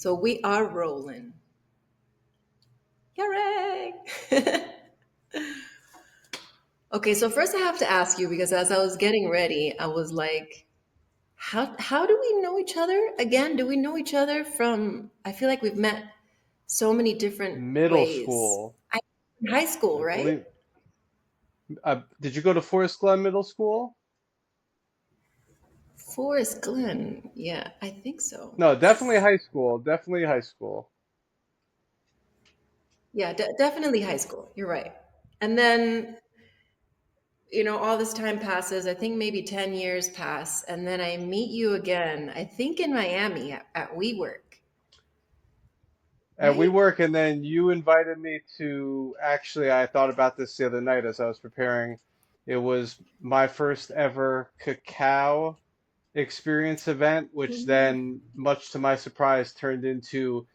So we are rolling. Hooray! Okay, so first I have to ask you because as I was getting ready, I was like, how do we know each other? Again, do we know each other from I feel like we've met so many different Middle ways. school, High school, I right? believe. Did you go to Forest Glen Middle School? Forest Glen. Yeah, I think so. No, definitely high school. Definitely high school. Yeah, definitely high school. You're right. And then, all this time passes. I think maybe 10 years pass. And then I meet you again, I think in Miami at WeWork, And we right? work, and then you invited me to, actually, I thought about this the other night as I was preparing. It was my first ever cacao experience event, which then, much to my surprise, turned into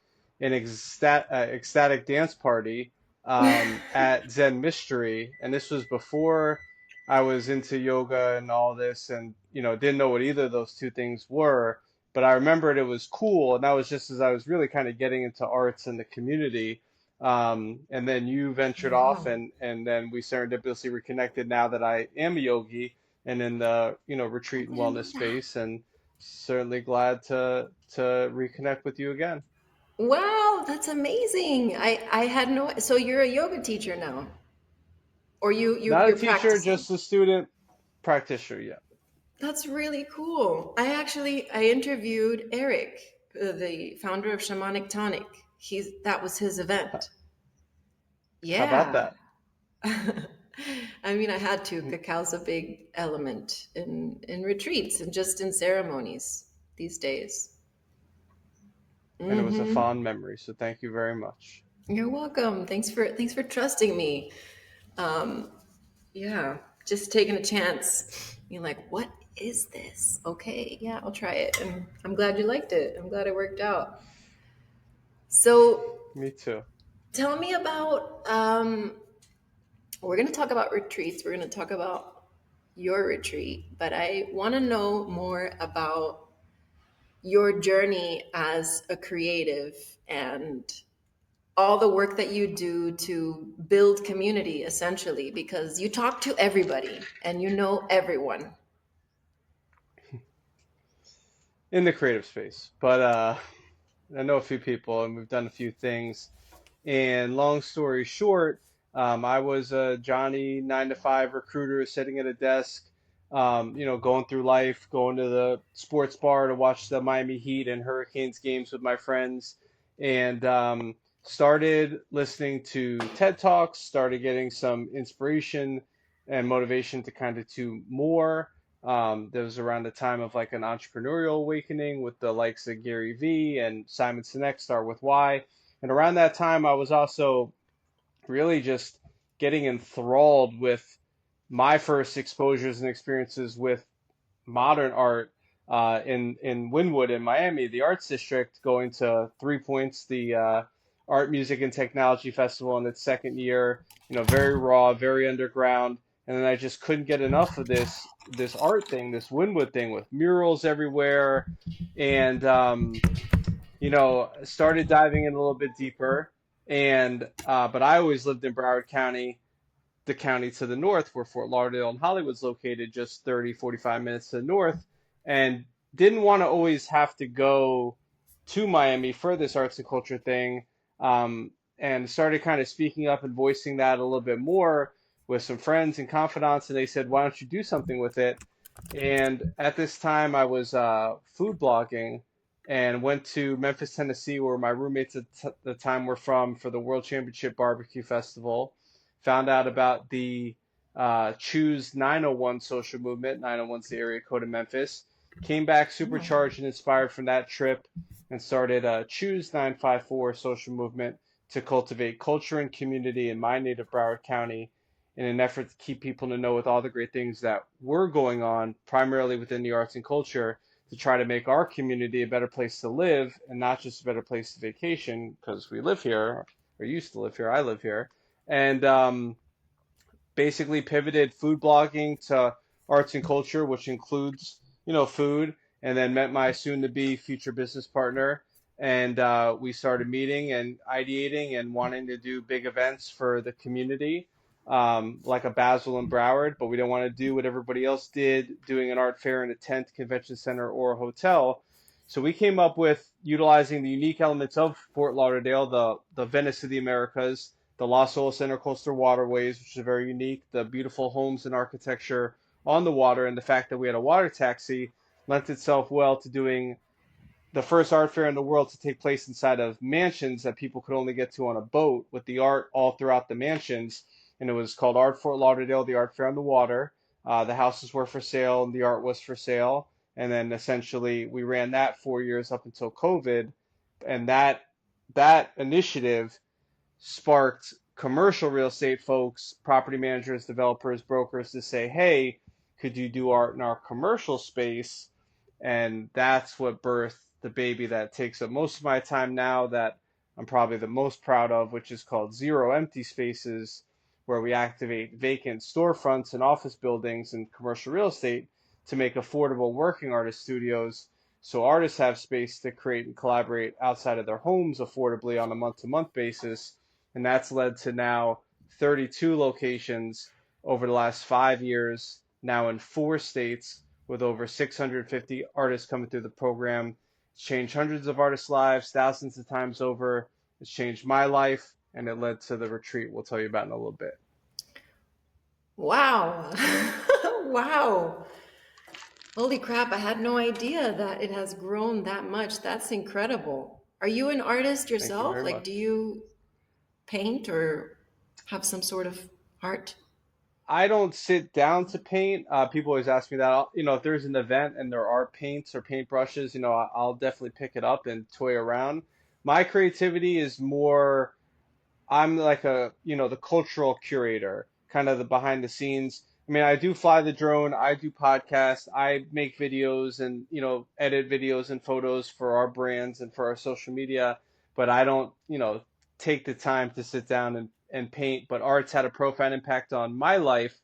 an ecstatic dance party at Zen Mystery. And this was before I was into yoga and all this, and didn't know what either of those two things were. But I remembered it was cool, and that was just as I was really kind of getting into arts and the community. And then you ventured off, Wow. and then we serendipitously reconnected. Now that I am a yogi and in the retreat and wellness space, and certainly glad to reconnect with you again. Wow, that's amazing. I had no, so you're a yoga teacher now, or Not a you're teacher, practicing. just a student practitioner. Yeah. That's really cool. I interviewed Eric, the founder of Shamanic Tonic. That was his event. How about Yeah. that? I mean, I had to. Cacao's a big element in retreats and just in ceremonies these days. And it was a Hmm. fond memory, so thank you very much. You're welcome. Thanks for trusting me. Yeah, just taking a chance. You're like, what is this? Okay, yeah, I'll try it. And I'm glad you liked it. I'm glad it worked out. So Me too. tell me about, we're going to talk about retreats. We're going to talk about your retreat, but I want to know more about your journey as a creative and all the work that you do to build community essentially because you talk to everybody and you know everyone. In the creative space, but I know a few people, and we've done a few things. And long story short, I was a Johnny 9 to 5 recruiter sitting at a desk, going through life, going to the sports bar to watch the Miami Heat and Hurricanes games with my friends, and started listening to TED Talks, started getting some inspiration and motivation to kind of do more. That was around the time of like an entrepreneurial awakening with the likes of Gary Vee and Simon Sinek, Start with Why. And around that time, I was also really just getting enthralled with my first exposures and experiences with modern art in Wynwood in Miami, the Arts District, going to Three Points, the Art, Music, and Technology Festival in its second year. Very raw, very underground, and then I just couldn't get enough of this art thing, this Wynwood thing with murals everywhere, and started diving in a little bit deeper. And but I always lived in Broward County, the county to the north where Fort Lauderdale and Hollywood's located, just 30, 45 minutes to the north, and didn't want to always have to go to Miami for this arts and culture thing. And started kind of speaking up and voicing that a little bit more with some friends and confidants, and they said, why don't you do something with it? And at this time, I was food blogging and went to Memphis, Tennessee, where my roommates at the time were from for the World Championship Barbecue Festival. Found out about the Choose 901 social movement. 901's the area code of Memphis. Came back supercharged and inspired from that trip and started Choose 954 social movement to cultivate culture and community in my native Broward County in an effort to keep people to know with all the great things that were going on, primarily within the arts and culture, to try to make our community a better place to live and not just a better place to vacation because we live here or used to live here. I live here. And basically pivoted food blogging to arts and culture, which includes, food, and then met my soon to be future business partner and we started meeting and ideating and wanting to do big events for the community, like a Basel and Broward, but we don't want to do what everybody else did, doing an art fair in a tent, convention center, or a hotel. So we came up with utilizing the unique elements of Fort Lauderdale, the Venice of the Americas, the Los Olas Intercoastal Waterways, which is very unique, the beautiful homes and architecture on the water, and the fact that we had a water taxi lent itself well to doing the first art fair in the world to take place inside of mansions that people could only get to on a boat, with the art all throughout the mansions. And it was called Art Fort Lauderdale, the art fair on the water. The houses were for sale and the art was for sale. And then essentially we ran that 4 years up until COVID. And that initiative sparked commercial real estate folks, property managers, developers, brokers to say, hey, could you do art in our commercial space? And that's what birthed the baby that takes up most of my time now, that I'm probably the most proud of, which is called Zero Empty Spaces, where we activate vacant storefronts and office buildings and commercial real estate to make affordable working artist studios, so artists have space to create and collaborate outside of their homes affordably on a month-to-month basis. And that's led to now 32 locations over the last 5 years, now in 4 states, with over 650 artists coming through the program. It's changed hundreds of artists' lives, thousands of times over. It's changed my life, and it led to the retreat we'll tell you about in a little bit. Wow. Wow. Holy crap, I had no idea that it has grown that much. That's incredible. Are you an artist Thank you yourself? very Like, do much. you paint or have some sort of art? I don't sit down to paint. People always ask me that. If there's an event and there are paints or paintbrushes, I'll definitely pick it up and toy around. My creativity is more, I'm like the cultural curator, kind of the behind the scenes. I mean, I do fly the drone, I do podcasts, I make videos and, edit videos and photos for our brands and for our social media, but I don't, take the time to sit down and paint. But art's had a profound impact on my life.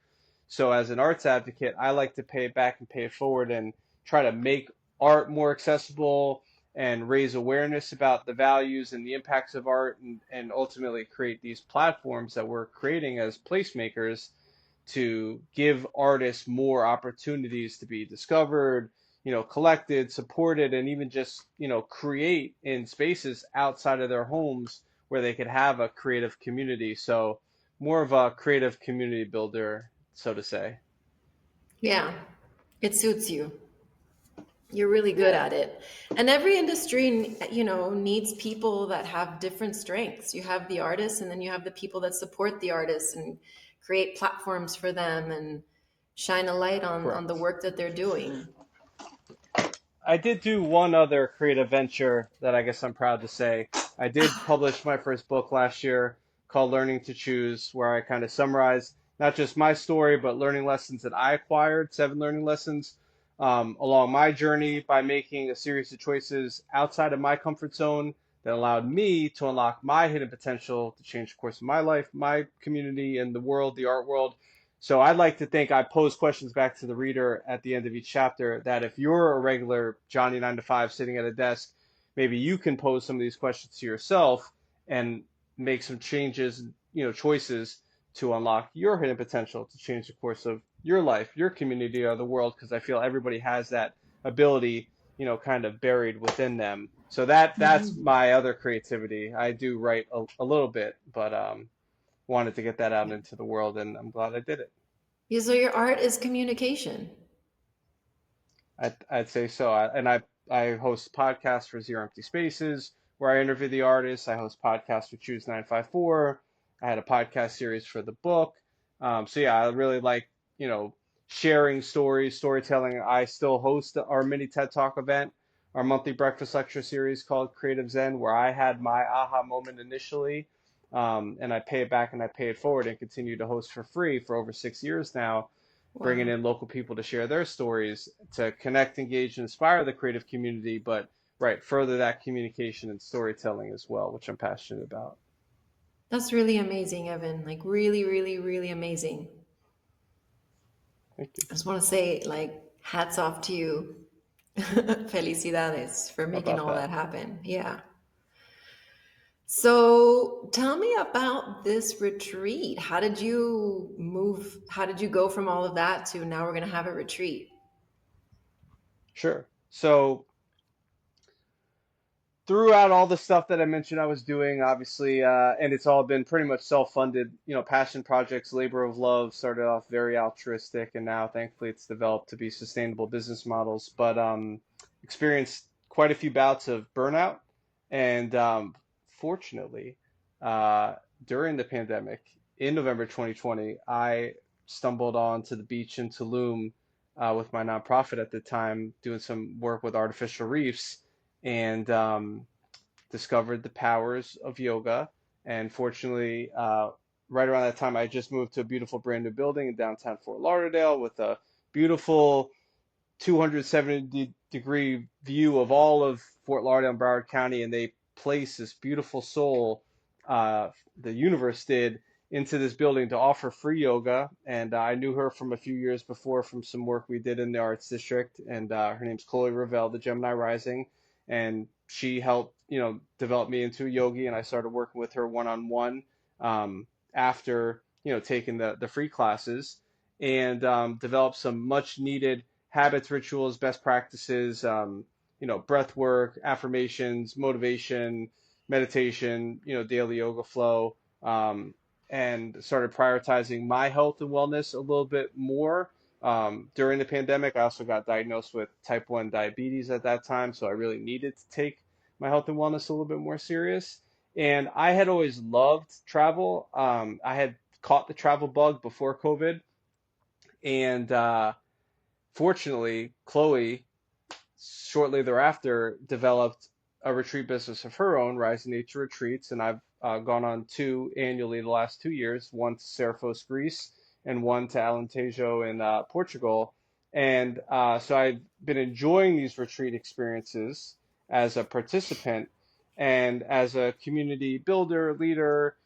So as an arts advocate, I like to pay it back and pay it forward and try to make art more accessible and raise awareness about the values and the impacts of art, and ultimately create these platforms that we're creating as placemakers to give artists more opportunities to be discovered, collected, supported, and even just, create in spaces outside of their homes where they could have a creative community. So more of a creative community builder, so to say. Yeah, it suits you. You're really good Yeah, at it. And every industry, needs people that have different strengths. You have the artists, and then you have the people that support the artists and create platforms for them and shine a light on the correct. work that they're doing. I did do one other creative venture that I guess I'm proud to say. I did publish my first book last year called Learning to Choose, where I kind of summarize not just my story, but learning lessons that I acquired, 7 learning lessons along my journey by making a series of choices outside of my comfort zone that allowed me to unlock my hidden potential to change the course of my life, my community, and the world, the art world. So I'd like to think I pose questions back to the reader at the end of each chapter, that if you're a regular Johnny 9 to 5 sitting at a desk, maybe you can pose some of these questions to yourself and make some changes, choices to unlock your hidden potential to change the course of your life, your community, or the world, because I feel everybody has that ability, kind of buried within them. So that's my other creativity. I do write a little bit, but wanted to get that out into the world, and I'm glad I did it. Yeah, so your art is communication. I'd say so. I host podcasts for Zero Empty Spaces where I interview the artists. I host podcasts for Choose 954. I had a podcast series for the book. So yeah, I really like, sharing stories, storytelling. I still host our mini TED Talk event, our monthly breakfast lecture series called Creative Zen, where I had my aha moment initially. And I pay it back and I pay it forward and continue to host for free for over 6 years now, bringing Wow. in local people to share their stories, to connect, engage, and inspire the creative community, but right, further that communication and storytelling as well, which I'm passionate about. That's really amazing, Evan. Like, really, really, really amazing. Thank you. I just want to say, like, hats off to you. Felicidades for How making about all that? that happen. Yeah. So tell me about this retreat. How did you move? How did you go from all of that to now we're going to have a retreat? Sure. So throughout all the stuff that I mentioned I was doing, obviously, and it's all been pretty much self-funded, passion projects, labor of love, started off very altruistic, and now thankfully it's developed to be sustainable business models. But experienced quite a few bouts of burnout, and fortunately, uh, during the pandemic in November 2020, I stumbled onto the beach in Tulum with my nonprofit at the time, doing some work with artificial reefs and discovered the powers of yoga. And fortunately, right around that time, I just moved to a beautiful brand new building in downtown Fort Lauderdale with a beautiful 270-degree view of all of Fort Lauderdale and Broward County. And they placed this beautiful soul, the universe did, into this building to offer free yoga. And I knew her from a few years before from some work we did in the Arts District. And her name's 𝗕𝗨𝗟𝗡𝗟, the Gemini Rising. And she helped, develop me into a yogi. And I started working with her one-on-one after, taking the free classes and developed some much needed habits, rituals, best practices, breath work, affirmations, motivation, meditation, daily yoga flow, and started prioritizing my health and wellness a little bit more. During the pandemic, I also got diagnosed with type 1 diabetes at that time, so I really needed to take my health and wellness a little bit more serious. And I had always loved travel. I had caught the travel bug before COVID, and fortunately, Chloe shortly thereafter developed a retreat business of her own, Rise in Nature Retreats, and I've gone on two annually the last 2 years, one to Serifos, Greece, and one to Alentejo in Portugal. And so I've been enjoying these retreat experiences as a participant and as a community builder, leader,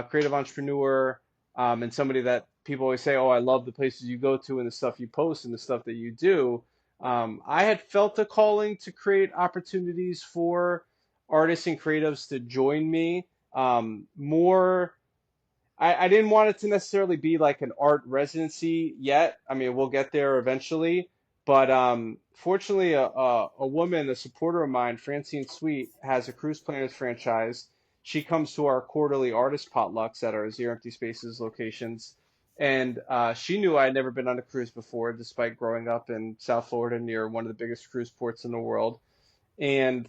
creative entrepreneur, and somebody that people always say, "Oh, I love the places you go to and the stuff you post and the stuff that you do." I had felt a calling to create opportunities for artists and creatives to join me. More, I didn't want it to necessarily be like an art residency yet. I mean, we'll get there eventually. But fortunately, a woman, a supporter of mine, Francine Sweet, has a cruise planners franchise. She comes to our quarterly artist potlucks at our Zero Empty Spaces locations. And she knew I had never been on a cruise before, despite growing up in South Florida near one of the biggest cruise ports in the world. And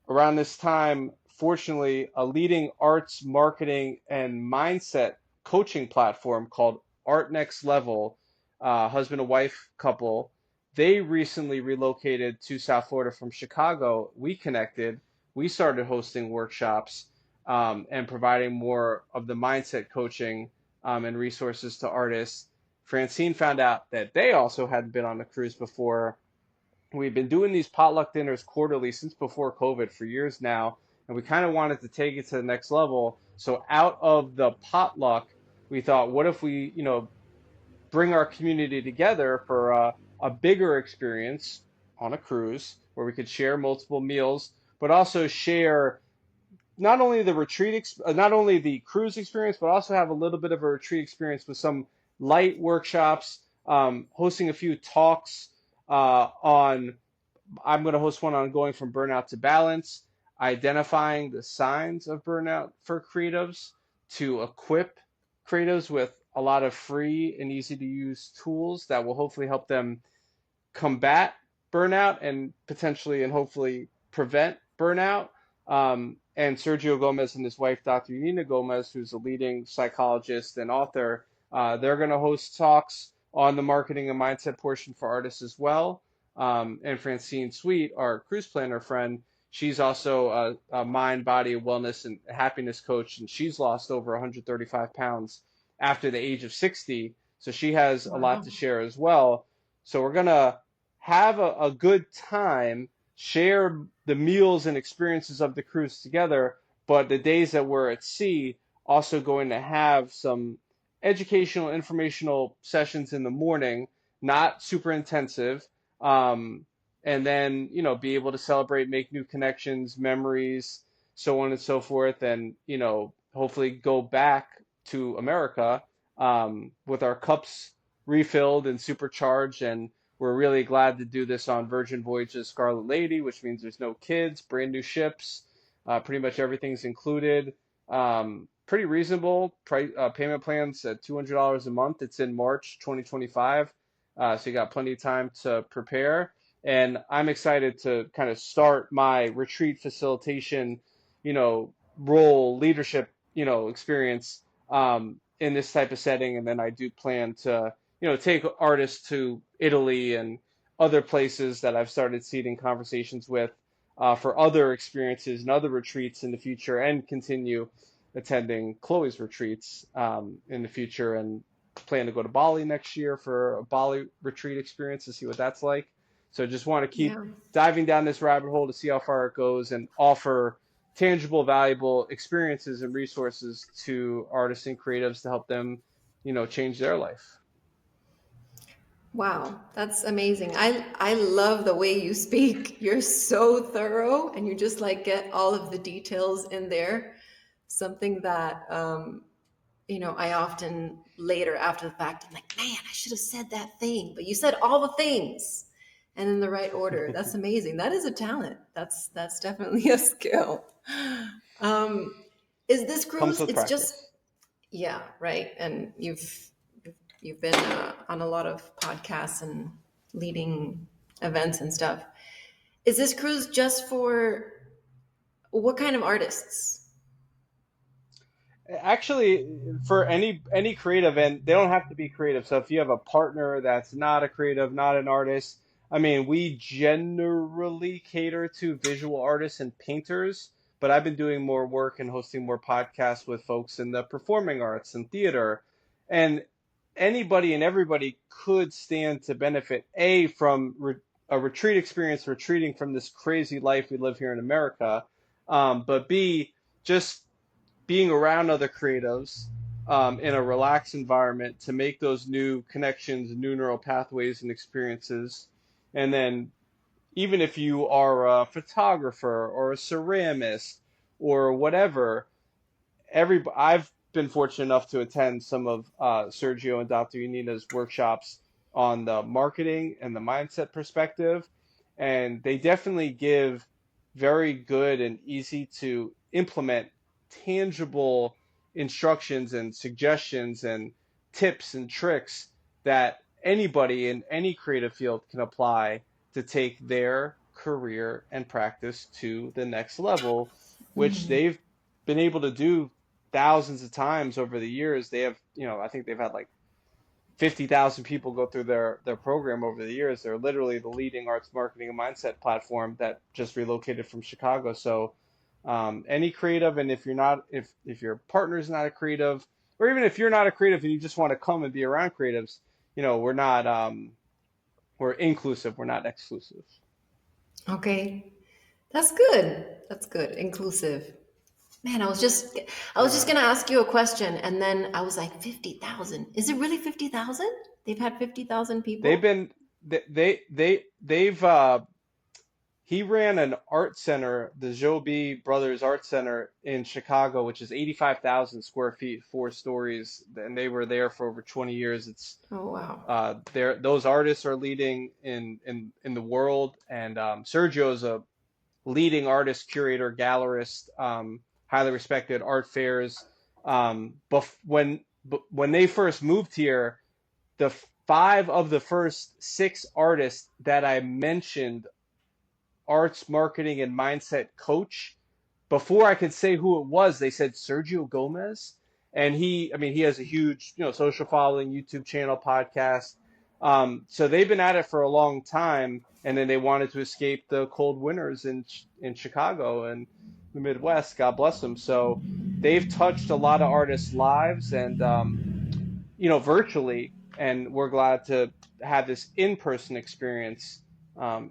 around this time, fortunately, a leading arts marketing and mindset coaching platform called Art Next Level, husband and wife couple, they recently relocated to South Florida from Chicago. We connected. We started hosting workshops and providing more of the mindset coaching and resources to artists. Francine found out that they also hadn't been on a cruise before. We've been doing these potluck dinners quarterly since before COVID for years now, and we kind of wanted to take it to the next level. So out of the potluck, we thought, what if we, bring our community together for a bigger experience on a cruise where we could share multiple meals, but also share not only not only the cruise experience, but also have a little bit of a retreat experience with some light workshops, hosting a few talks on. I'm going to host one on going from burnout to balance, identifying the signs of burnout for creatives to equip creatives with a lot of free and easy to use tools that will hopefully help them combat burnout and potentially and hopefully prevent burnout. And Sergio Gomez and his wife, Dr. Nina Gomez, who's a leading psychologist and author, they're going to host talks on the marketing and mindset portion for artists as well. And Francine Sweet, our cruise planner friend, she's also a mind, body, wellness, and happiness coach, and she's lost over 135 pounds after the age of 60. So she has a lot Wow. to share as well. So we're going to have a good time, share the meals and experiences of the cruise together, but the days that we're at sea, also going to have some educational, informational sessions in the morning, not super intensive, and then, be able to celebrate, make new connections, memories, so on and so forth, and hopefully go back to America with our cups refilled and supercharged. And we're really glad to do this on Virgin Voyages Scarlet Lady, which means there's no kids, brand new ships, pretty much everything's included. Pretty reasonable price, payment plans at $200 a month. It's in March 2025, so you got plenty of time to prepare. And I'm excited to kind of start my retreat facilitation, role leadership, experience in this type of setting. And then I do plan to, take artists to Italy and other places that I've started seeding conversations with for other experiences and other retreats in the future, and continue attending Chloe's retreats in the future, and plan to go to Bali next year for a Bali retreat experience to see what that's like. So just want to keep Yeah. diving down this rabbit hole to see how far it goes and offer tangible, valuable experiences and resources to artists and creatives to help them, change their life. Wow, that's amazing. I love the way you speak. You're so thorough and you just like get all of the details in there. Something that I often later after the fact, I'm like, man, I should have said that thing. But you said all the things and in the right order. That's amazing. That is a talent. That's definitely a skill. Um, is this Comes cruise? with It's just practice. yeah, right. And you've been on a lot of podcasts and leading events and stuff. Is this cruise just for what kind of artists? Actually, for any creative, and they don't have to be creative. So if you have a partner that's not a creative, not an artist, I mean, we generally cater to visual artists and painters, but I've been doing more work and hosting more podcasts with folks in the performing arts and theater. And anybody and everybody could stand to benefit, A, from a retreat experience, retreating from this crazy life we live here in America, but B, just being around other creatives in a relaxed environment to make those new connections, new neural pathways and experiences. And then even if you are a photographer or a ceramist or whatever, I've been fortunate enough to attend some of Sergio and Dr. Yanina's workshops on the marketing and the mindset perspective, and they definitely give very good and easy to implement tangible instructions and suggestions and tips and tricks that anybody in any creative field can apply to take their career and practice to the next level, which they've been able to do thousands of times over the years. They have, I think they've had like 50,000 people go through their program over the years. They're literally the leading arts marketing and mindset platform that just relocated from Chicago. So any creative, and if you're not, if your partner's not a creative, or even if you're not a creative and you just want to come and be around creatives, we're not we're inclusive. We're not exclusive. Okay, that's good. That's good. Inclusive. Man, I was just Yeah. gonna ask you a question, and then I was like, 50,000. Is it really 50,000? They've had 50,000 They've people. been they've he ran an art center, the Joby Brothers Art Center in Chicago, which is 85,000 square feet, 4 stories, and they were there for over 20 years. It's Oh wow. those artists are leading in the world, and Sergio is a leading artist, curator, gallerist, highly respected art fairs. When they first moved here, the five of the first six artists that I mentioned, arts marketing and mindset coach, before I could say who it was, they said Sergio Gomez. And I mean, he has a huge, social following, YouTube channel, podcast. So they've been at it for a long time, and then they wanted to escape the cold winters in Chicago and the Midwest. God bless them. So they've touched a lot of artists' lives, and virtually, and we're glad to have this in-person experience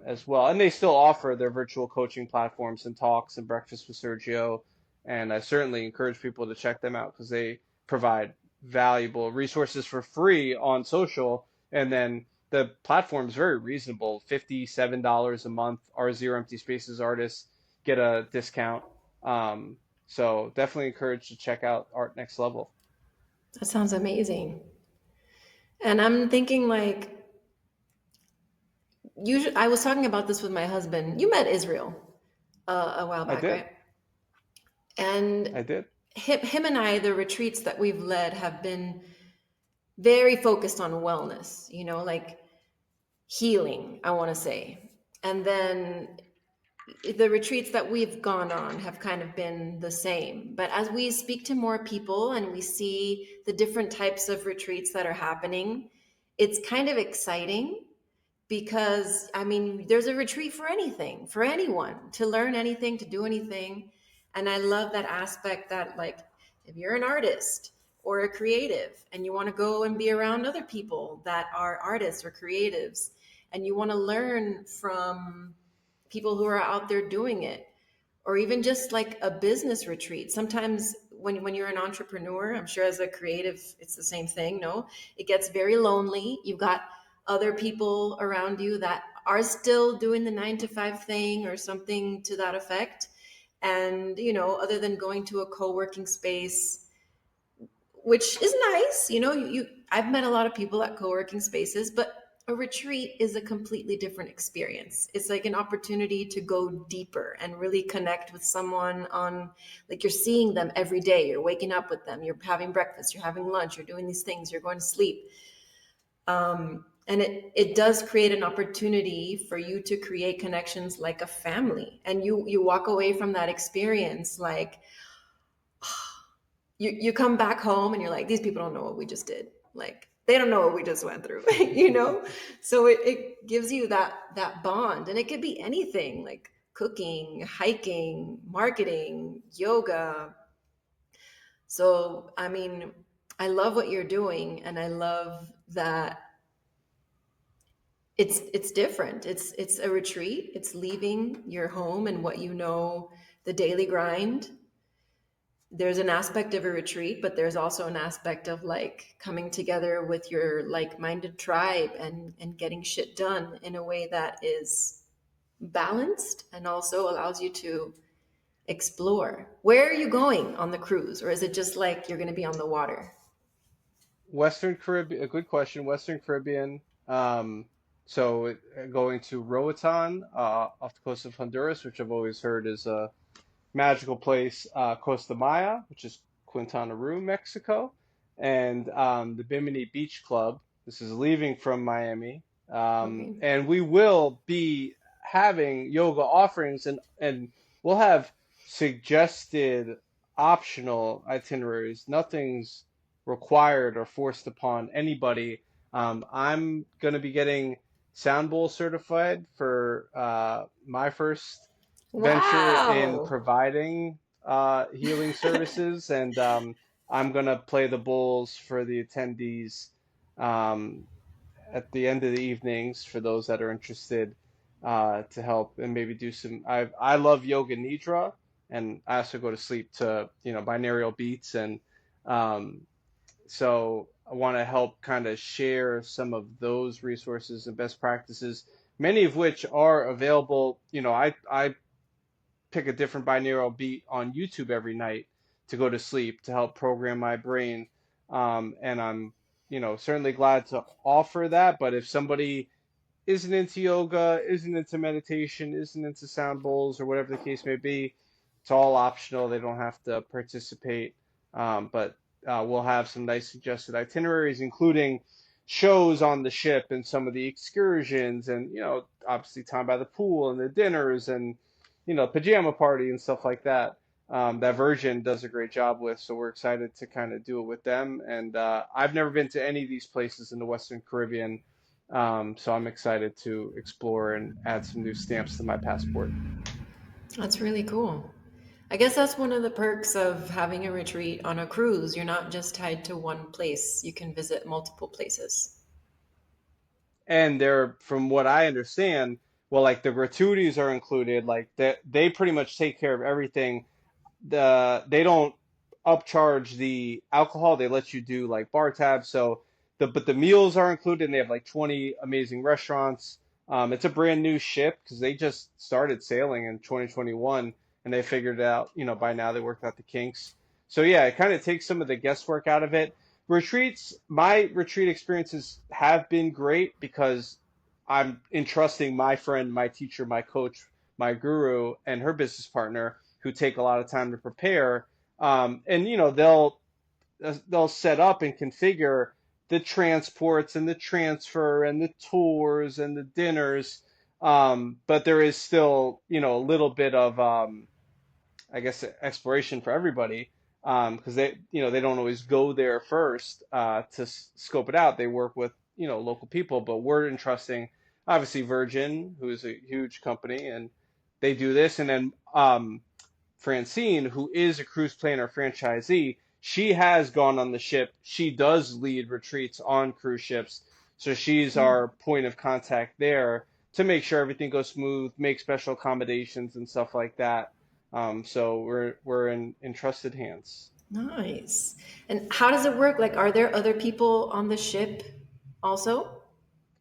as well. And they still offer their virtual coaching platforms and talks and breakfast with Sergio. And I certainly encourage people to check them out because they provide valuable resources for free on social. And then the platform is very reasonable, $57 a month. Our Zero Empty Spaces artists get a discount. Um, so definitely encouraged to check out Art Next Level. That sounds amazing. And I'm thinking like, usually, I was talking about this with my husband. You met Israel a while I back, did. right? And I did. him and I, the retreats that we've led have been very focused on wellness, like healing, I want to say. And then the retreats that we've gone on have kind of been the same. But as we speak to more people and we see the different types of retreats that are happening, it's kind of exciting because I mean, there's a retreat for anything, for anyone to learn anything, to do anything. And I love that aspect that, like, if you're an artist or a creative and you want to go and be around other people that are artists or creatives and you want to learn from people who are out there doing it, or even just like a business retreat. Sometimes when you're an entrepreneur, I'm sure as a creative, it's the same thing. No, it gets very lonely. You've got other people around you that are still doing the 9 to 5 thing or something to that effect. And, other than going to a co-working space, which is nice. I've met a lot of people at co-working spaces, but a retreat is a completely different experience. It's like an opportunity to go deeper and really connect with someone on, like, you're seeing them every day, you're waking up with them, you're having breakfast, you're having lunch, you're doing these things, you're going to sleep. And it does create an opportunity for you to create connections like a family, and you walk away from that experience like, you come back home and you're like, these people don't know what we just did. Like, they don't know what we just went through, So it gives you that bond, and it could be anything like cooking, hiking, marketing, yoga. So I mean, I love what you're doing, and I love that it's different. It's a retreat. It's leaving your home and what the daily grind. There's an aspect of a retreat, but there's also an aspect of like coming together with your like-minded tribe and getting shit done in a way that is balanced and also allows you to explore. Where are you going on the cruise? Or is it just like you're going to be on the water? Western Caribbean, a good question. Western Caribbean. So going to Roatan, off the coast of Honduras, which I've always heard is a magical place. Costa Maya, which is Quintana Roo, Mexico, and the Bimini Beach Club. This is leaving from Miami, Okay. and we will be having yoga offerings, and we'll have suggested optional itineraries. Nothing's required or forced upon anybody. I'm going to be getting Sound Bowl certified for my first venture in Wow. providing healing services, and I'm going to play the bowls for the attendees um, at the end of the evenings for those that are interested to help and maybe do some. I love yoga nidra, and I also go to sleep to binaural beats, and um, so I want to help kind of share some of those resources and best practices, many of which are available. I pick a different binaural beat on YouTube every night to go to sleep to help program my brain. And I'm, certainly glad to offer that. But if somebody isn't into yoga, isn't into meditation, isn't into sound bowls, or whatever the case may be, it's all optional. They don't have to participate. But we'll have some nice suggested itineraries, including shows on the ship and some of the excursions, and obviously time by the pool and the dinners and pajama party and stuff like that. That version does a great job with, so we're excited to kind of do it with them. And I've never been to any of these places in the Western Caribbean, so I'm excited to explore and add some new stamps to my passport. That's really cool. I guess that's one of the perks of having a retreat on a cruise. You're not just tied to one place, you can visit multiple places. And they're, from what I understand, well, like the gratuities are included, like they pretty much take care of everything. They don't upcharge the alcohol. They let you do like bar tabs. So but the meals are included, and they have like 20 amazing restaurants. It's a brand new ship because they just started sailing in 2021, and they figured it out. By now they worked out the kinks. So yeah, it kind of takes some of the guesswork out of it. Retreats, my retreat experiences have been great because I'm entrusting my friend, my teacher, my coach, my guru, and her business partner who take a lot of time to prepare. And they'll set up and configure the transports and the transfer and the tours and the dinners. But there is still, a little bit of I guess exploration for everybody, because they don't always go there first to scope it out. They work with local people, but we're entrusting obviously Virgin, who is a huge company, and they do this, and then Francine, who is a cruise planner franchisee, she has gone on the ship. She does lead retreats on cruise ships, so she's our point of contact there to make sure everything goes smooth, make special accommodations and stuff like that. So we're in trusted hands. Nice. And how does it work? Like, are there other people on the ship also?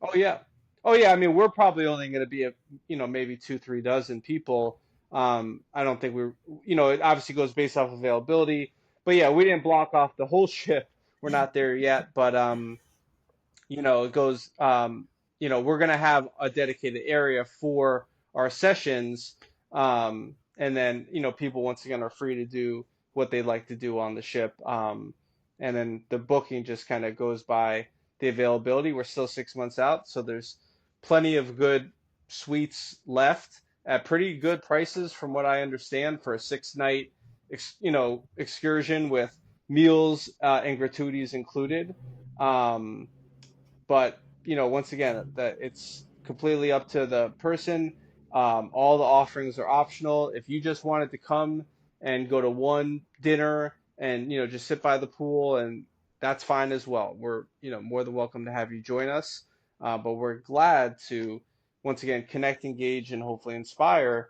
Oh yeah, oh yeah. I mean, we're probably only going to be maybe two, 3 dozen people. I don't think it obviously goes based off availability, but yeah, we didn't block off the whole ship. We're not there yet, but it goes. We're going to have a dedicated area for our sessions, and then people once again are free to do what they like to do on the ship. And then the booking just kind of goes by the availability. We're still 6 months out, so there's plenty of good suites left at pretty good prices, from what I understand, for a 6 night, excursion with meals and gratuities included. Um, but once again, that it's completely up to the person. All the offerings are optional. If you just wanted to come and go to one dinner and just sit by the pool, and that's fine as well. We're more than welcome to have you join us. But we're glad to once again connect, engage, and hopefully inspire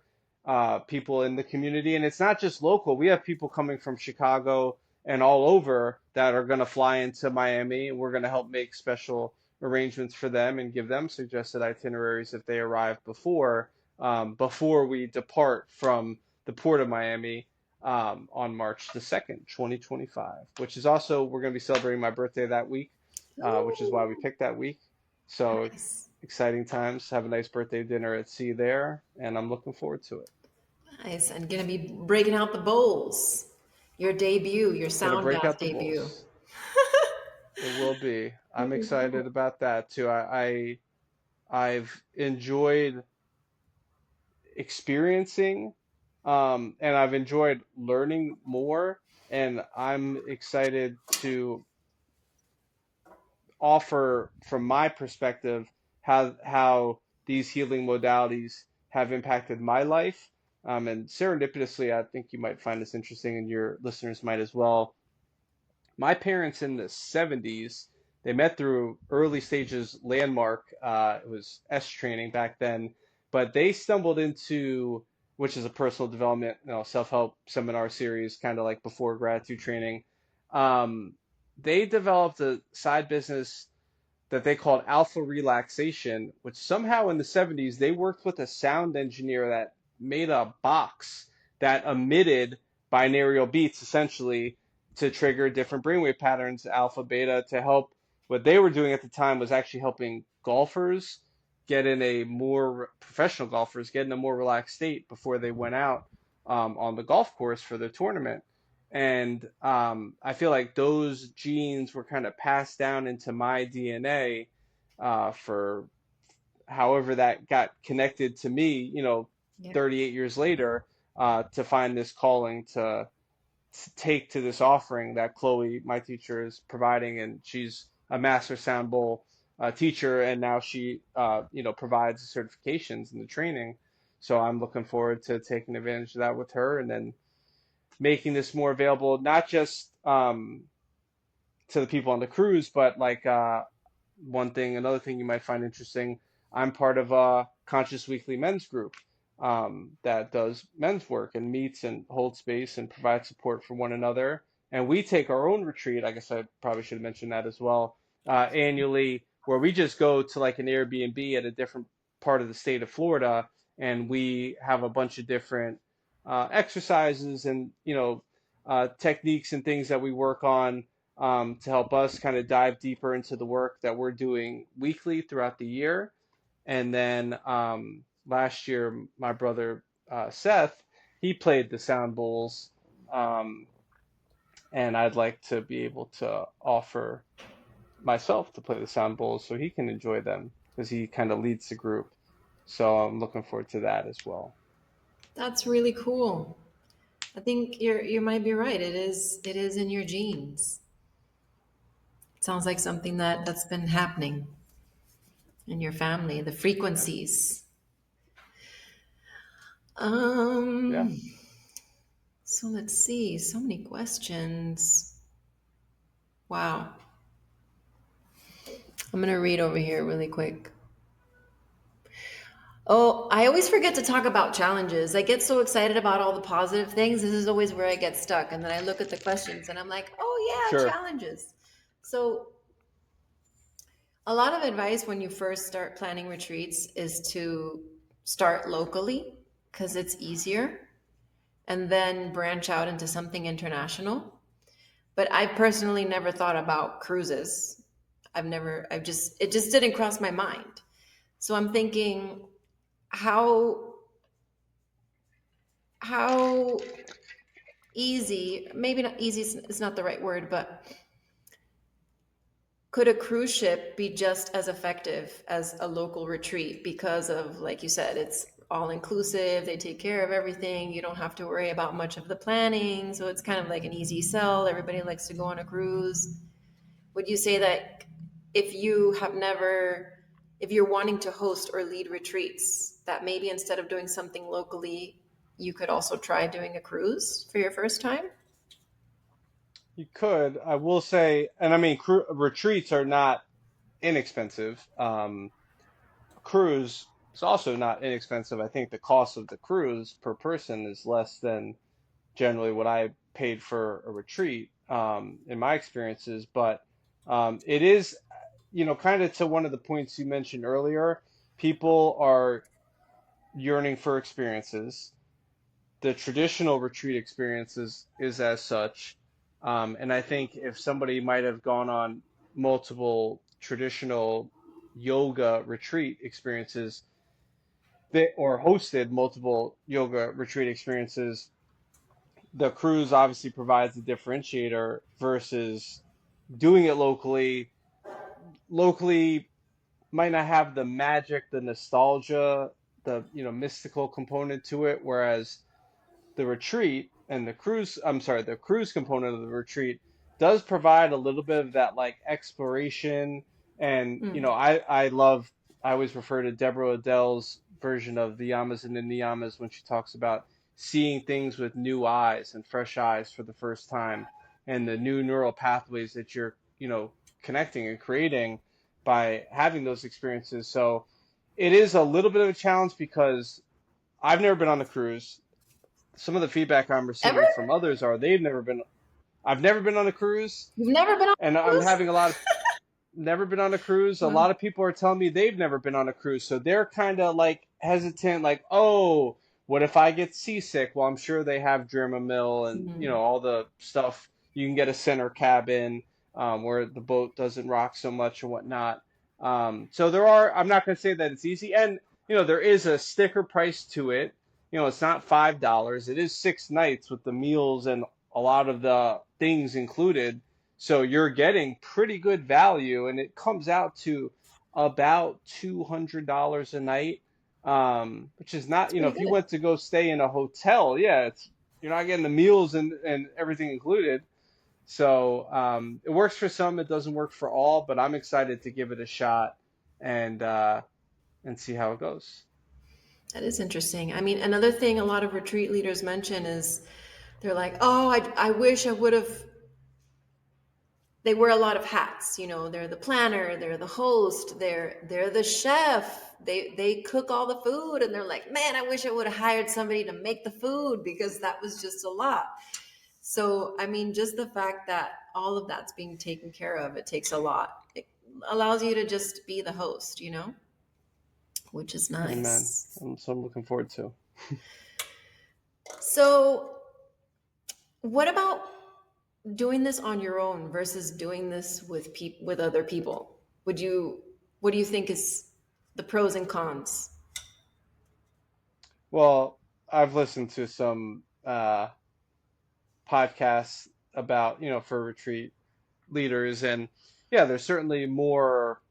people in the community. And it's not just local. We have people coming from Chicago and all over that are going to fly into Miami, and we're going to help make special arrangements for them and give them suggested itineraries if they arrive before we depart from the port of Miami on March the 2nd, 2025, which is also, we're going to be celebrating my birthday that week, which is why we Oh, picked that week. So nice. exciting times. Have a nice birthday dinner at sea there, and I'm looking forward to it. Nice. And gonna be breaking out the bowls. Your debut, your Gonna sound break bath out the debut. bowls. It will be. I'm excited about that too. I've enjoyed experiencing, and I've enjoyed learning more, and I'm excited to offer from my perspective how these healing modalities have impacted my life. And serendipitously, I think you might find this interesting, and your listeners might as well. My parents in the 70s, they met through early stages landmark. It was S training back then, but they stumbled into, which is a personal development, self-help seminar series, kind of like before gratitude training. Um, they developed a side business that they called Alpha Relaxation, which somehow in the 70s they worked with a sound engineer that made a box that emitted binaural beats essentially to trigger different brainwave patterns, alpha, beta, to help. What they were doing at the time was actually helping golfers get in a more professional golfers get in a more relaxed state before they went out on the golf course for their tournament. And I feel like those genes were kind of passed down into my DNA for however that got connected to me, Yep. 38 years later, to find this calling to take to this offering that Chloe, my teacher, is providing. And she's a master sound bowl teacher, and now she, provides the certifications and the training. So I'm looking forward to taking advantage of that with her, and then making this more available, not just to the people on the cruise, but like another thing you might find interesting. I'm part of a Conscious Weekly men's group that does men's work and meets and holds space and provides support for one another. And we take our own retreat. I guess I probably should have mentioned that as well, annually, where we just go to like an Airbnb at a different part of the state of Florida, and we have a bunch of different exercises and techniques and things that we work on to help us kind of dive deeper into the work that we're doing weekly throughout the year. And then last year, my brother Seth, he played the sound bowls, um, and I'd like to be able to offer myself to play the sound bowls so he can enjoy them because he kind of leads the group. So I'm looking forward to that as well. That's really cool. I think you might be right. It is in your genes. It sounds like something that's been happening in your family, the Yeah. frequencies. Yeah. Um, so let's see. So many questions. Wow. I'm gonna read over here really quick. Oh, I always forget to talk about challenges. I get so excited about all the positive things. This is always where I get stuck. And then I look at the questions and I'm like, oh, yeah, Sure. challenges. So, a lot of advice when you first start planning retreats is to start locally because it's easier and then branch out into something international. But I personally never thought about cruises. It just didn't cross my mind. So I'm thinking, how how easy, maybe not easy is not the right word, but could a cruise ship be just as effective as a local retreat because of, like you said, it's all inclusive, they take care of everything, you don't have to worry about much of the planning, so it's kind of like an easy sell. Everybody likes to go on a cruise. Would you say that if you have never, if you're wanting to host or lead retreats, that maybe instead of doing something locally, you could also try doing a cruise for your first time? You could. I will say, and I mean, retreats are not inexpensive. Cruise is also not inexpensive. I think the cost of the cruise per person is less than generally what I paid for a retreat, in my experiences. But it is, kind of to one of the points you mentioned earlier, people are yearning for experiences. The traditional retreat experiences is as such. And I think if somebody might have gone on multiple traditional yoga retreat experiences or hosted multiple yoga retreat experiences, the cruise obviously provides a differentiator versus doing it locally. Locally might not have the magic, the nostalgia, the mystical component to it, whereas the retreat and the cruise component of the retreat does provide a little bit of that like exploration. And, Mm. I always refer to Deborah Adele's version of the yamas and the niyamas when she talks about seeing things with new eyes and fresh eyes for the first time and the new neural pathways that you're, connecting and creating by having those experiences. So it is a little bit of a challenge because I've never been on a cruise. Some of the feedback I'm Ever? receiving from others are I've never been on a cruise, You've never been on and a I'm cruise? having a lot of never been on a cruise. A Huh. lot of people are telling me they've never been on a cruise, so they're kind of like hesitant, like, oh, what if I get seasick? Well, I'm sure they have Dramamine and Mhm. all the stuff. You can get a center cabin where the boat doesn't rock so much and whatnot. So there are. I'm not going to say that it's easy, and there is a sticker price to it. It's not $5. It is 6 nights with the meals and a lot of the things included. So you're getting pretty good value, and it comes out to about $200 a night, which is not, It's pretty if you good. went to go stay in a hotel, yeah, you're not getting the meals and everything included. So it works for some, it doesn't work for all, but I'm excited to give it a shot and see how it goes. That is interesting. I mean, another thing a lot of retreat leaders mention is they're like, oh, I wish I would have. They wear a lot of hats. They're the planner, they're the host, they're the chef. They cook all the food, and they're like, man, I wish I would have hired somebody to make the food because that was just a lot. So, I mean, just the fact that all of that's being taken care of, it takes a lot. It allows you to just be the host, which is Amen. nice. So I'm looking forward to. So, what about doing this on your own versus doing this with with other people? Would you what do you think is the pros and cons? Well, I've listened to some podcasts about, for retreat leaders, and yeah, there's certainly more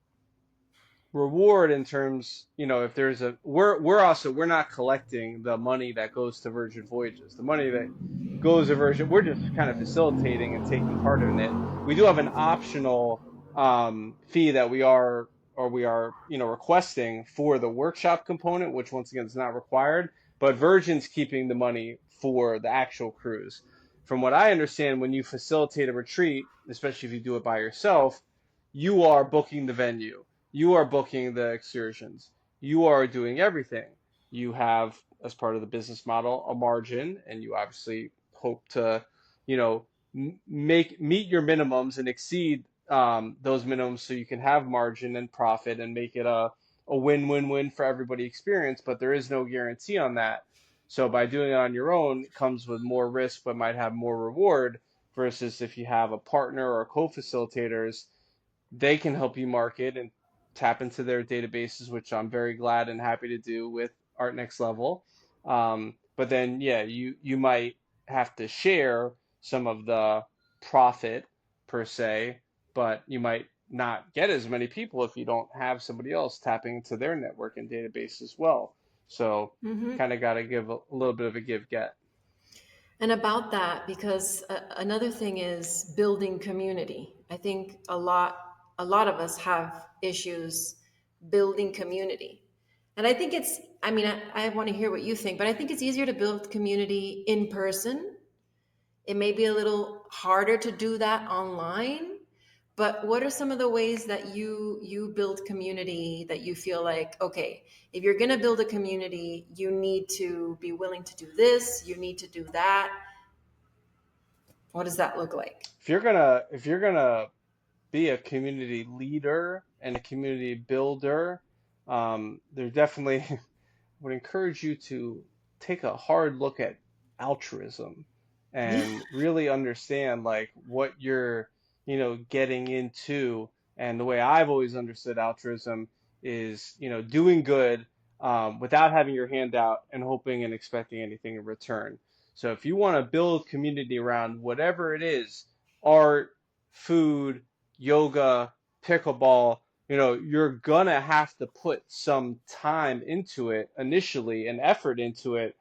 reward in terms, if there's a we're not collecting the money that goes to Virgin Voyages. The money that goes to Virgin, we're just kind of facilitating and taking part in it. We do have an optional fee that we are requesting for the workshop component, which once again is not required, but Virgin's keeping the money for the actual cruise. From what I understand, when you facilitate a retreat, especially if you do it by yourself, you are booking the venue, you are booking the excursions. You are doing everything. You have, as part of the business model, a margin, and you obviously hope to, meet your minimums and exceed those minimums so you can have margin and profit and make it a win-win-win for everybody experience. But there is no guarantee on that. So by doing it on your own, it comes with more risk, but might have more reward versus if you have a partner or co-facilitators, they can help you market and tap into their databases, which I'm very glad and happy to do with Art Next Level. But then, yeah, you might have to share some of the profit per se, but you might not get as many people if you don't have somebody else tapping into their network and database as well. So, kind of got to give a little bit of a give get. And about that, because another thing is building community. I think a lot of us have issues building community. And I think it's, I mean, I want to hear what you think, but I think it's easier to build community in person. It may be a little harder to do that online, but what are some of the ways that you build community that you feel like, okay, if you're going to build a community, you need to be willing to do this, you need to do that. What does that look like? If you're gonna be a community leader and a community builder, there definitely would encourage you to take a hard look at altruism and really understand like what you're, getting into. And the way I've always understood altruism is, doing good without having your hand out and hoping and expecting anything in return. So if you want to build community around whatever it is, art, food, yoga, pickleball, you're gonna have to put some time into it initially and effort into it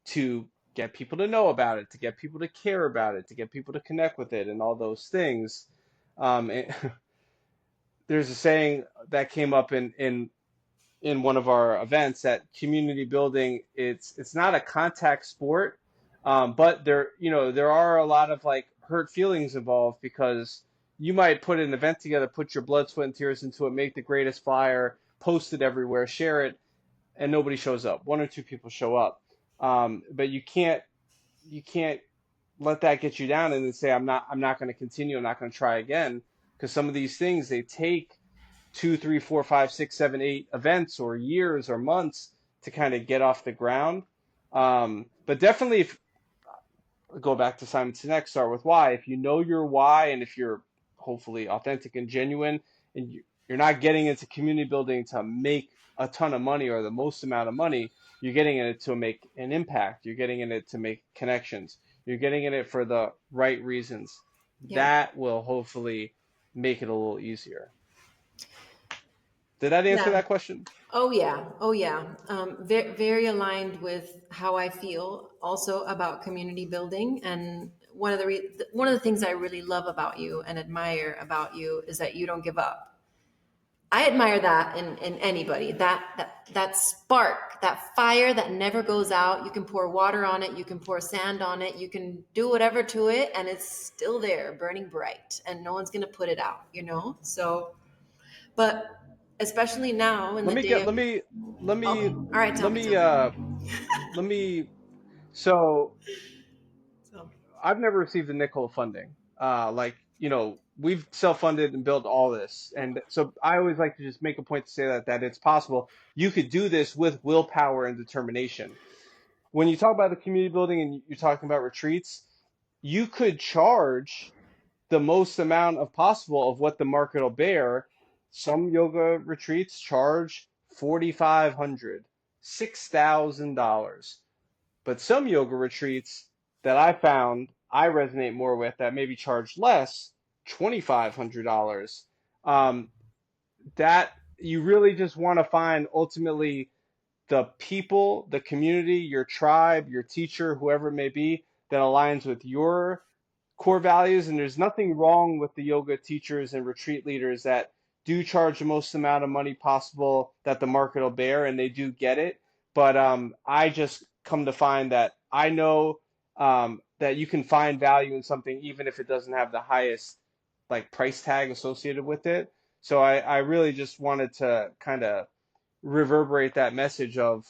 to get people to know about it, to get people to care about it, to get people to connect with it, and all those things. And there's a saying that came up in one of our events that community building it's not a contact sport, but there are a lot of like hurt feelings involved because you might put an event together, put your blood, sweat, and tears into it, make the greatest flyer, post it everywhere, share it, and nobody shows up. One or two people show up, but you can't let that get you down and then say I'm not going to continue, I'm not going to try again, because some of these things they take two, three, four, five, six, seven, 8 events or years or months to kind of get off the ground. But definitely, if go back to Simon Sinek, start with why. If you know your why, and if you're hopefully authentic and genuine, and you're not getting into community building to make a ton of money or the most amount of money, you're getting in it to make an impact. You're getting in it to make connections. You're getting in it for the right reasons. Yeah. That will hopefully make it a little easier. Did that answer Yeah. that question? Oh yeah. Oh yeah. Very, very aligned with how I feel also about community building. And one of the things I really love about you and admire about you is that you don't give up. I admire that in anybody. That spark, that fire that never goes out. You can pour water on it, you can pour sand on it, you can do whatever to it, and it's still there, burning bright, and no one's gonna put it out, you know? So, but especially now in Let the me day get of, let okay, me all right, tell let me, me tell me. let me so So, I've never received a nickel of funding. Like, we've self-funded and built all this. And so I always like to just make a point to say that it's possible. You could do this with willpower and determination. when you talk about the community building and you're talking about retreats, you could charge the most amount of possible of what the market will bear. Some yoga retreats charge $4,500, $6,000. But some yoga retreats that I found I resonate more with that maybe charge less, $2,500. That you really just want to find ultimately the people, the community, your tribe, your teacher, whoever it may be, that aligns with your core values. And there's nothing wrong with the yoga teachers and retreat leaders that do charge the most amount of money possible that the market will bear, and they do get it. But I just come to find that I know that you can find value in something even if it doesn't have the highest like price tag associated with it. So I really just wanted to kind of reverberate that message of,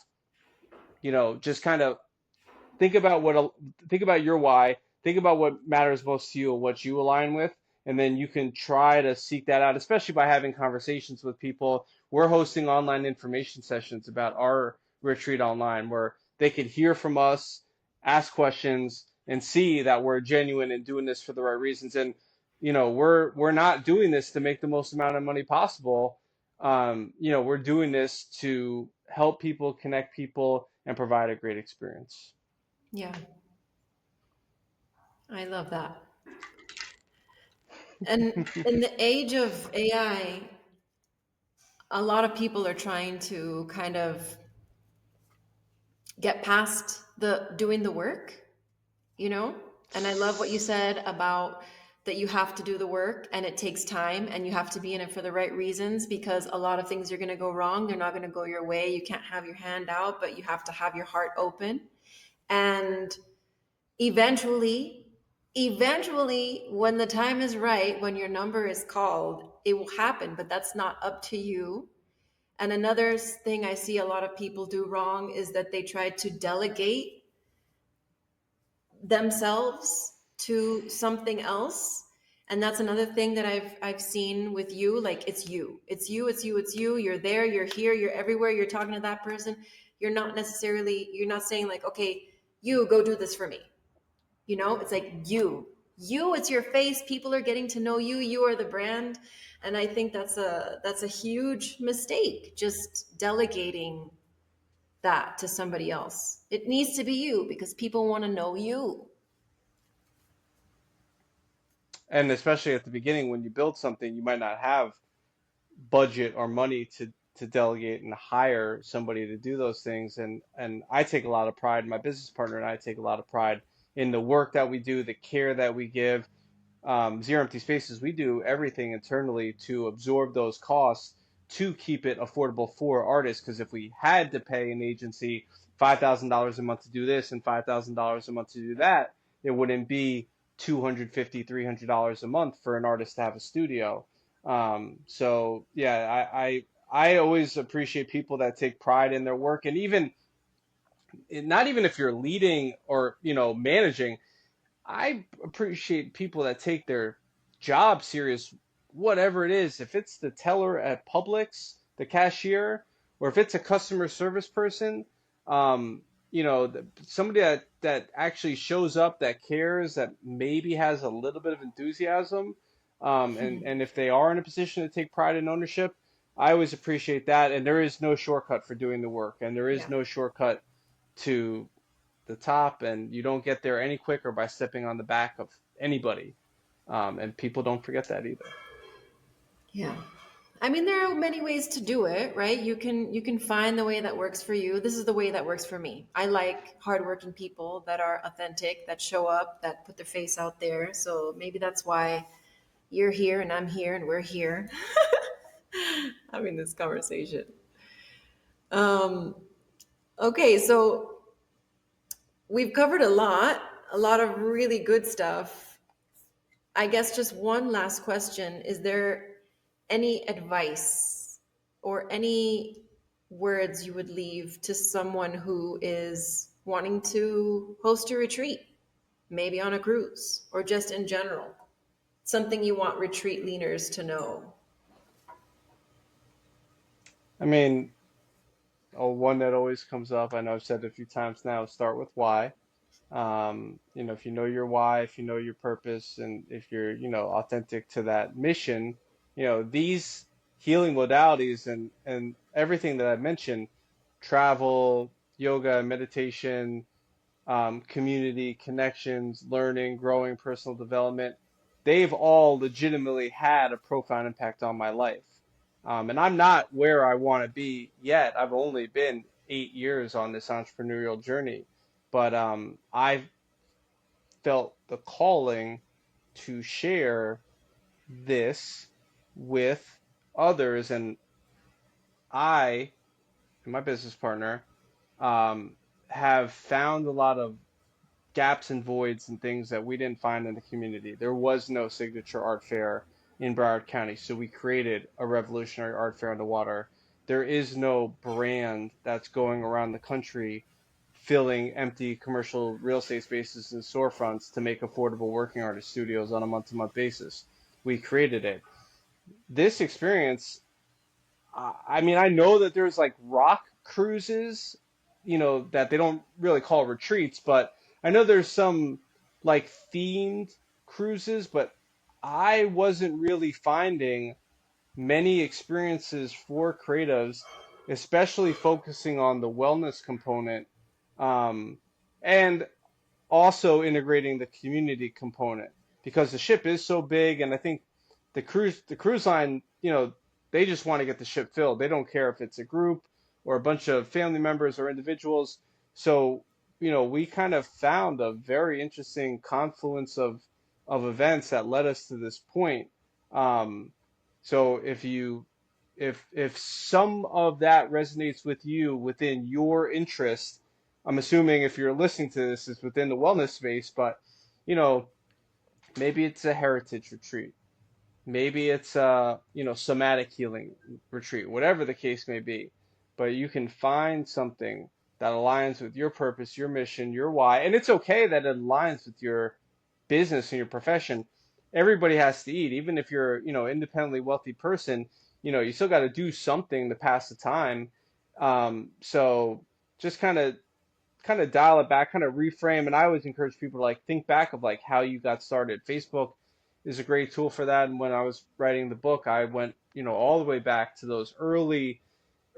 just kind of think about think about your why, think about what matters most to you and what you align with, and then you can try to seek that out, especially by having conversations with people. We're hosting online information sessions about our retreat online where they could hear from us, ask questions, and see that we're genuine and doing this for the right reasons. And we're not doing this to make the most amount of money possible. We're doing this to help people, connect people, and provide a great experience. Yeah, I love that. And in the age of AI, a lot of people are trying to kind of get past the doing the work, you know? And I love what you said about that you have to do the work and it takes time and you have to be in it for the right reasons because a lot of things are going to go wrong. They're not going to go your way. You can't have your hand out, but you have to have your heart open. And eventually, eventually, when the time is right, when your number is called, it will happen, but that's not up to you. And another thing I see a lot of people do wrong is that they try to delegate themselves to something else. And that's another thing that I've seen with you. Like it's you. It's you, it's you, it's you. You're there, you're here, you're everywhere, you're talking to that person. You're not saying like, okay, you go do this for me. It's like you, it's your face. People are getting to know you. You are the brand. And I think that's a huge mistake, just delegating that to somebody else. It needs to be you because people want to know you. And especially at the beginning, when you build something, you might not have budget or money to delegate and hire somebody to do those things. And I take a lot of pride, my business partner and I take a lot of pride in the work that we do, the care that we give. Zero Empty Spaces, we do everything internally to absorb those costs to keep it affordable for artists. Because if we had to pay an agency $5,000 a month to do this and $5,000 a month to do that, it wouldn't be $250, $300 a month for an artist to have a studio. So yeah, I always appreciate people that take pride in their work, and even not even if you're leading or managing. I appreciate people that take their job serious, whatever it is. If it's the teller at Publix, the cashier, or if it's a customer service person, somebody that actually shows up, that cares, that maybe has a little bit of enthusiasm, and if they are in a position to take pride and ownership, I always appreciate that. And there is no shortcut for doing the work, and there is Yeah. no shortcut to the top, and you don't get there any quicker by stepping on the back of anybody. And people don't forget that either. Yeah. I mean, there are many ways to do it, right? You can find the way that works for you. This is the way that works for me. I like hardworking people that are authentic, that show up, that put their face out there. So maybe that's why you're here and I'm here and we're here having this conversation. Um, okay, so we've covered a lot of really good stuff. I guess just one last question. Is there any advice or any words you would leave to someone who is wanting to host a retreat, maybe on a cruise or just in general? Something you want retreat leaders to know? I mean, one that always comes up, I know I've said it a few times now, start with why. If you know your why, if you know your purpose, and if you're, authentic to that mission, these healing modalities and everything that I've mentioned, travel, yoga, meditation, community, connections, learning, growing, personal development, they've all legitimately had a profound impact on my life. And I'm not where I want to be yet. I've only been 8 years on this entrepreneurial journey, but I've felt the calling to share this with others. And I and my business partner um, have found a lot of gaps and voids and things that we didn't find in the community. There was no signature art fair in Broward County, so we created a revolutionary art fair on the water. There is no brand that's going around the country filling empty commercial real estate spaces and storefronts to make affordable working artist studios on a month-to-month basis. We created it. This experience, I mean, I know that there's like rock cruises, that they don't really call retreats, but I know there's some like themed cruises, but I wasn't really finding many experiences for creatives, especially focusing on the wellness component, um, and also integrating the community component because the ship is so big, and I think the cruise line, they just want to get the ship filled. They don't care if it's a group or a bunch of family members or individuals. So, we kind of found a very interesting confluence of events that led us to this point. Um, so if some of that resonates with you within your interest, I'm assuming if you're listening to this, it's within the wellness space, but you know, maybe it's a heritage retreat. Maybe it's a, somatic healing retreat, whatever the case may be. But you can find something that aligns with your purpose, your mission, your why. And it's okay that it aligns with your business and your profession. Everybody has to eat, even if you're, independently wealthy person, you still got to do something to pass the time. So just kind of dial it back, kind of reframe. And I always encourage people to like think back of like how you got started. Facebook is a great tool for that. And when I was writing the book, I went, all the way back to those early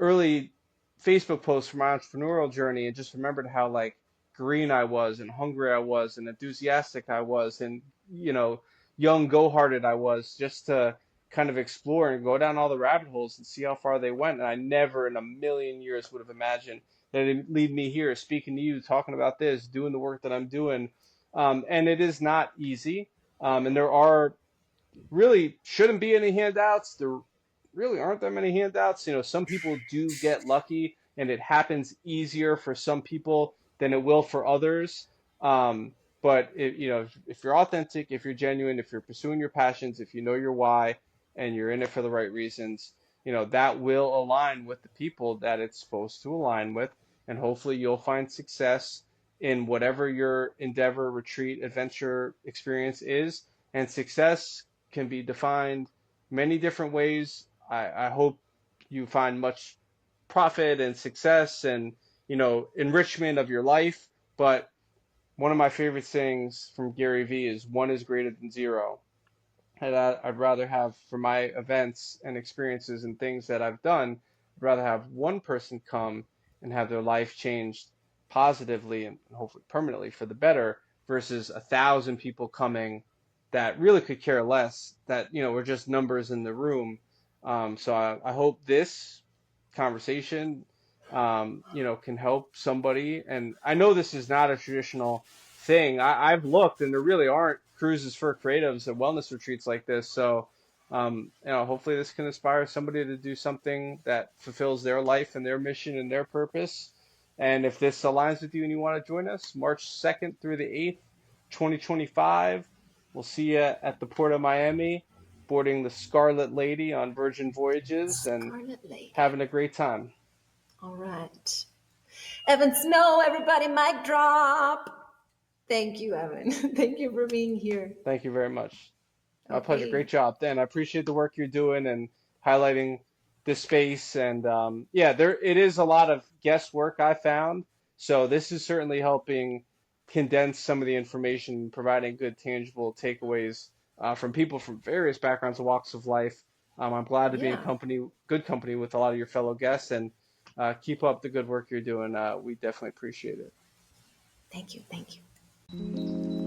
Facebook posts from my entrepreneurial journey and just remembered how like green I was and hungry I was and enthusiastic I was and, young, go-hearted I was just to kind of explore and go down all the rabbit holes and see how far they went. And I never in a million years would have imagined that it'd lead me here, speaking to you, talking about this, doing the work that I'm doing. And it is not easy. And there are really shouldn't be any handouts. There really aren't that many handouts. Some people do get lucky and it happens easier for some people than it will for others. But if you're authentic, if you're genuine, if you're pursuing your passions, if you know your why and you're in it for the right reasons, that will align with the people that it's supposed to align with. And hopefully you'll find success in whatever your endeavor, retreat, adventure experience is. And success can be defined many different ways. I hope you find much profit and success and enrichment of your life. But one of my favorite sayings from Gary Vee is one is greater than zero. And I'd rather have for my events and experiences and things that I've done, I'd rather have one person come and have their life changed positively and hopefully permanently for the better versus 1,000 people coming that really could care less, that, were just numbers in the room. So I hope this conversation, can help somebody. And I know this is not a traditional thing. I've looked and there really aren't cruises for creatives and wellness retreats like this. So, hopefully this can inspire somebody to do something that fulfills their life and their mission and their purpose. And if this aligns with you and you want to join us, March 2nd through the 8th, 2025, we'll see you at the Port of Miami, boarding the Scarlet Lady on Virgin Voyages and Scarlet Lady. having a great time. All right. Evan Snow, everybody, mic drop. Thank you, Evan. Thank you for being here. Thank you very much. My pleasure. Great Okay. job. Dan, I appreciate the work you're doing and highlighting the space. And yeah, there it is a lot of guesswork I found. So this is certainly helping condense some of the information, providing good tangible takeaways from people from various backgrounds and walks of life. I'm glad to be in Yeah. good company with a lot of your fellow guests, and keep up the good work you're doing. We definitely appreciate it. Thank you. Thank you.